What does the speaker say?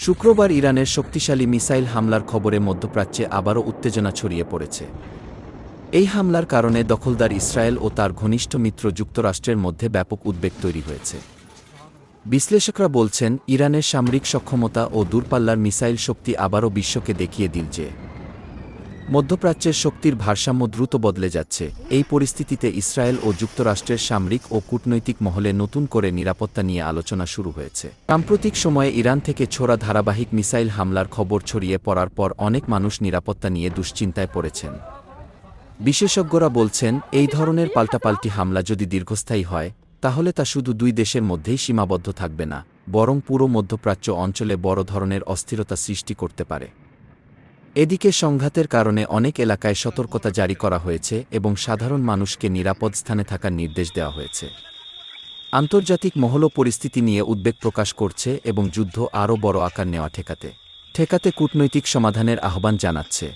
শুক্রবার ইরানের শক্তিশালী মিসাইল হামলার খবরে মধ্যপ্রাচ্যে আবারও উত্তেজনা ছড়িয়ে পড়েছে। এই হামলার কারণে দখলদার ইসরায়েল ও তার ঘনিষ্ঠ মিত্র যুক্তরাষ্ট্রের মধ্যে ব্যাপক উদ্বেগ তৈরি হয়েছে। বিশ্লেষকরা বলছেন, ইরানের সামরিক সক্ষমতা ও দূরপাল্লার মিসাইল শক্তি আবারও বিশ্বকে দেখিয়ে দিল যে মধ্যপ্রাচ্যের শক্তির ভারসাম্য দ্রুত বদলে যাচ্ছে। এই পরিস্থিতিতে ইসরায়েল ও যুক্তরাষ্ট্রের সামরিক ও কূটনৈতিক মহলে নতুন করে নিরাপত্তা নিয়ে আলোচনা শুরু হয়েছে। সাম্প্রতিক সময়ে ইরান থেকে ছোড়া ধারাবাহিক মিসাইল হামলার খবর ছড়িয়ে পড়ার পর অনেক মানুষ নিরাপত্তা নিয়ে দুশ্চিন্তায় পড়েছেন। বিশেষজ্ঞরা বলছেন, এই ধরনের পাল্টাপাল্টি হামলা যদি দীর্ঘস্থায়ী হয়, তাহলে তা শুধু দুই দেশের মধ্যেই সীমাবদ্ধ থাকবে না, বরং পুরো মধ্যপ্রাচ্য অঞ্চলে বড় ধরনের অস্থিরতা সৃষ্টি করতে পারে। এদিকে সংঘাতের কারণে অনেক এলাকায় সতর্কতা জারি করা হয়েছে এবং সাধারণ মানুষকে নিরাপদ স্থানে থাকার নির্দেশ দেওয়া হয়েছে। আন্তর্জাতিক মহলও পরিস্থিতি নিয়ে উদ্বেগ প্রকাশ করছে এবং যুদ্ধ আরও বড় আকার নেওয়া ঠেকাতে কূটনৈতিক সমাধানের আহ্বান জানাচ্ছে।